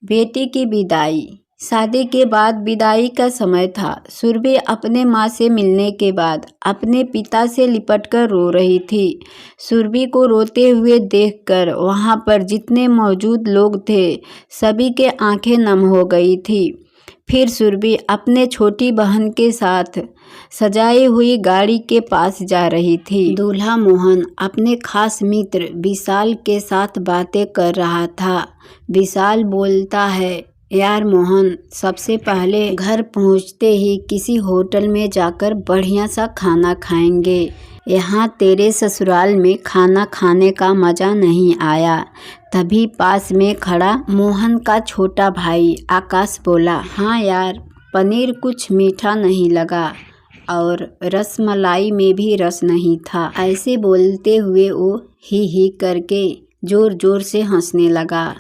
बेटी की विदाई। शादी के बाद विदाई का समय था। सुरभि अपने माँ से मिलने के बाद अपने पिता से लिपटकर रो रही थी। सुरभि को रोते हुए देखकर वहाँ पर जितने मौजूद लोग थे सभी के आंखें नम हो गई थी। फिर सुरभि अपने छोटी बहन के साथ सजाई हुई गाड़ी के पास जा रही थी। दूल्हा मोहन अपने खास मित्र विशाल के साथ बातें कर रहा था। विशाल बोलता है, यार मोहन, सबसे पहले घर पहुंचते ही किसी होटल में जाकर बढ़िया सा खाना खाएंगे। यहाँ तेरे ससुराल में खाना खाने का मज़ा नहीं आया। तभी पास में खड़ा मोहन का छोटा भाई आकाश बोला, हाँ यार, पनीर कुछ मीठा नहीं लगा और रसमलाई में भी रस नहीं था। ऐसे बोलते हुए वो ही करके जोर जोर से हंसने लगा।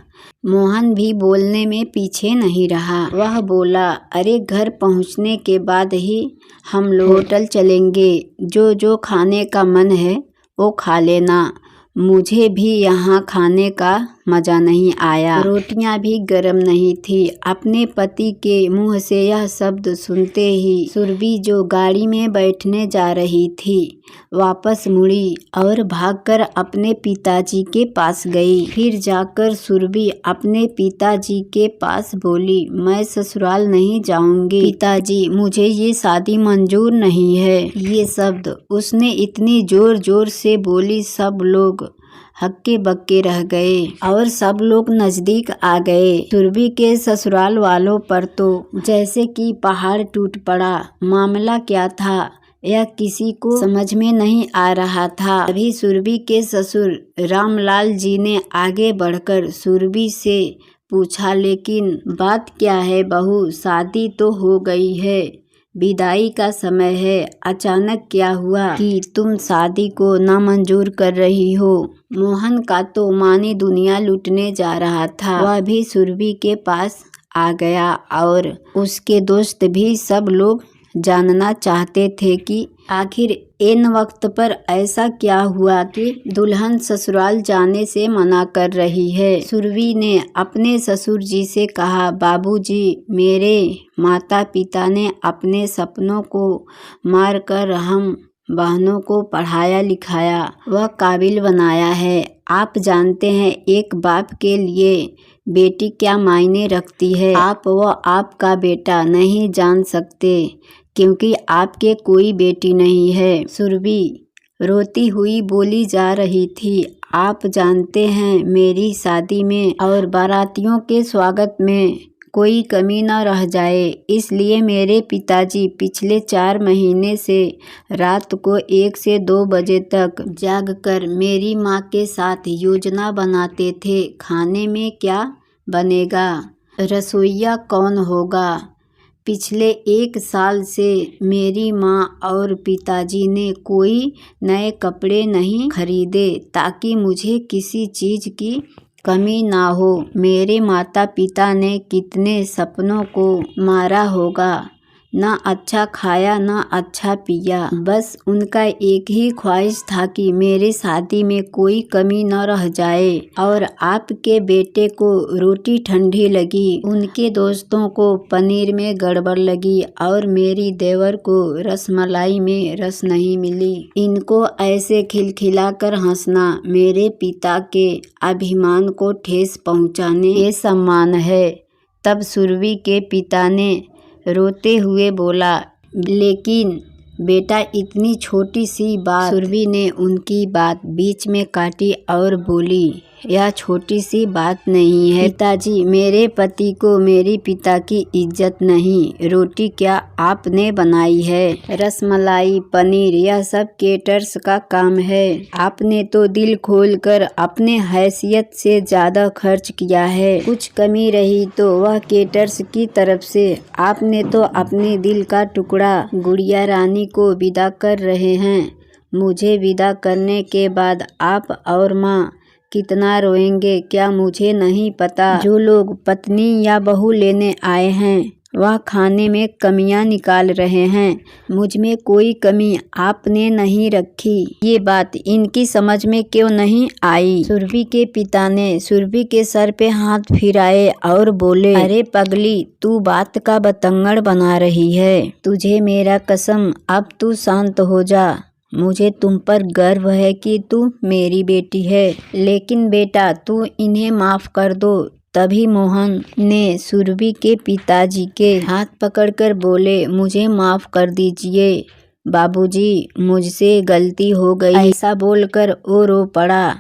मोहन भी बोलने में पीछे नहीं रहा। वह बोला, अरे घर पहुंचने के बाद ही हम लोग होटल चलेंगे। जो खाने का मन है वो खा लेना। मुझे भी यहाँ खाने का मज़ा नहीं आया। रोटियाँ भी गर्म नहीं थी। अपने पति के मुंह से यह शब्द सुनते ही सुरभि जो गाड़ी में बैठने जा रही थी वापस मुड़ी और भागकर अपने पिताजी के पास गई। फिर जाकर सुरभि अपने पिताजी के पास बोली, मैं ससुराल नहीं जाऊंगी पिताजी, मुझे ये शादी मंजूर नहीं है। ये शब्द उसने इतनी जोर जोर से बोली सब लोग हक्के बक्के रह गए और सब लोग नजदीक आ गए। सुरभि के ससुराल वालों पर तो जैसे कि पहाड़ टूट पड़ा। मामला क्या था यह किसी को समझ में नहीं आ रहा था। अभी सुरभि के ससुर रामलाल जी ने आगे बढ़कर सुरभि से पूछा, लेकिन बात क्या है बहू, शादी तो हो गई है, विदाई का समय है, अचानक क्या हुआ कि तुम शादी को नामंजूर कर रही हो। मोहन का तो मानी दुनिया लूटने जा रहा था। वह भी सुरभि के पास आ गया और उसके दोस्त भी सब लोग जानना चाहते थे कि आखिर ऐन वक्त पर ऐसा क्या हुआ कि दुल्हन ससुराल जाने से मना कर रही है। सुरभि ने अपने ससुर जी से कहा, बाबूजी, मेरे माता पिता ने अपने सपनों को मारकर हम बहनों को पढ़ाया लिखाया व काबिल बनाया है। आप जानते हैं एक बाप के लिए बेटी क्या मायने रखती है। आप व आपका बेटा नहीं जान सकते क्योंकि आपके कोई बेटी नहीं है। सुरभि रोती हुई बोली जा रही थी, आप जानते हैं मेरी शादी में और बारातियों के स्वागत में कोई कमी न रह जाए, इसलिए मेरे पिताजी पिछले 4 महीने से रात को 1 से 2 बजे तक जागकर मेरी माँ के साथ योजना बनाते थे। खाने में क्या बनेगा, रसोइया कौन होगा। पिछले 1 साल से मेरी माँ और पिताजी ने कोई नए कपड़े नहीं खरीदे ताकि मुझे किसी चीज़ की कमी ना हो। मेरे माता पिता ने कितने सपनों को मारा होगा, ना अच्छा खाया ना अच्छा पिया। बस उनका एक ही ख्वाहिश था कि मेरे शादी में कोई कमी न रह जाए। और आपके बेटे को रोटी ठंडी लगी, उनके दोस्तों को पनीर में गड़बड़ लगी और मेरी देवर को रसमलाई में रस नहीं मिली। इनको ऐसे खिलखिलाकर हंसना मेरे पिता के अभिमान को ठेस पहुंचाने के समान है। तब सुरभि के पिता ने रोते हुए बोला, लेकिन बेटा इतनी छोटी सी बात। सुरभि ने उनकी बात बीच में काटी और बोली, यह छोटी सी बात नहीं है पिताजी, मेरे पति को मेरी पिता की इज्जत नहीं। रोटी क्या आपने बनाई है, रसमलाई पनीर यह सब केटर्स का काम है। आपने तो दिल खोलकर अपने हैसियत से ज़्यादा खर्च किया है। कुछ कमी रही तो वह केटर्स की तरफ से। आपने तो अपने दिल का टुकड़ा गुड़िया रानी को विदा कर रहे हैं। मुझे विदा करने के बाद आप और माँ कितना रोएंगे क्या मुझे नहीं पता। जो लोग पत्नी या बहू लेने आए हैं वह खाने में कमियां निकाल रहे हैं। मुझ में कोई कमी आपने नहीं रखी। ये बात इनकी समझ में क्यों नहीं आई? सुरभि के पिता ने सुरभि के सर पे हाथ फिराए और बोले, अरे पगली, तू बात का बतंगड़ बना रही है। तुझे मेरा कसम, अब तू शांत हो जा। मुझे तुम पर गर्व है कि तू मेरी बेटी है, लेकिन बेटा तू इन्हें माफ कर दो। तभी मोहन ने सुरभि के पिताजी के हाथ पकड़कर बोले, मुझे माफ कर दीजिए बाबूजी, मुझसे गलती हो गई। ऐसा बोलकर वो रो पड़ा।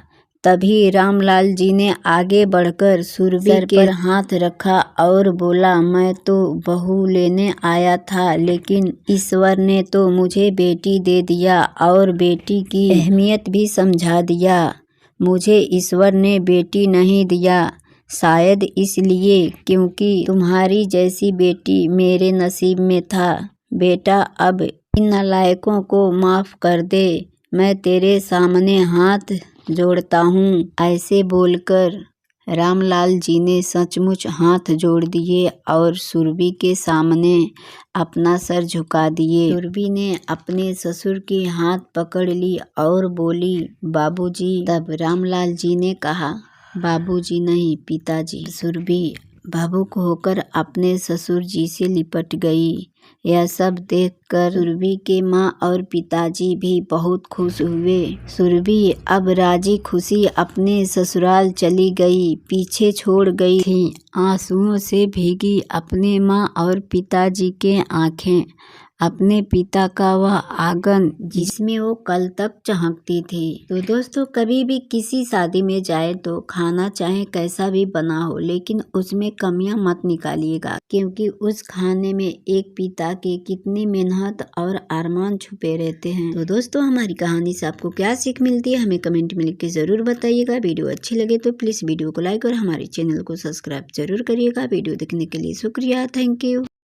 तभी रामलाल जी ने आगे बढ़कर सुरभि पर हाथ रखा और बोला, मैं तो बहू लेने आया था, लेकिन ईश्वर ने तो मुझे बेटी दे दिया और बेटी की अहमियत भी समझा दिया। मुझे ईश्वर ने बेटी नहीं दिया, शायद इसलिए क्योंकि तुम्हारी जैसी बेटी मेरे नसीब में था। बेटा अब इन नालायकों को माफ कर दे, मैं तेरे सामने हाथ जोड़ता हूँ। ऐसे बोलकर रामलाल जी ने सचमुच हाथ जोड़ दिए और सुरभि के सामने अपना सर झुका दिए। सुरभि ने अपने ससुर की हाथ पकड़ ली और बोली, बाबूजी। तब रामलाल जी ने कहा, बाबूजी नहीं, पिताजी। सुरभि भावुक होकर अपने ससुर जी से लिपट गई। यह सब देखकर सुरभि के माँ और पिताजी भी बहुत खुश हुए। सुरभि अब राजी खुशी अपने ससुराल चली गई, पीछे छोड़ गई थी आंसुओं से भीगी अपने माँ और पिताजी के आंखें, अपने पिता का वह आंगन जिसमें वो कल तक चहकती थी। तो दोस्तों, कभी भी किसी शादी में जाए तो खाना चाहे कैसा भी बना हो, लेकिन उसमें कमियां मत निकालिएगा, क्योंकि उस खाने में एक पिता के कितनी मेहनत और अरमान छुपे रहते हैं। तो दोस्तों, हमारी कहानी से आपको क्या सीख मिलती है, हमें कमेंट में लिख के जरूर बताइएगा। वीडियो अच्छी लगे तो प्लीज वीडियो को लाइक और हमारे चैनल को सब्सक्राइब जरूर करिएगा। वीडियो देखने के लिए शुक्रिया, थैंक यू।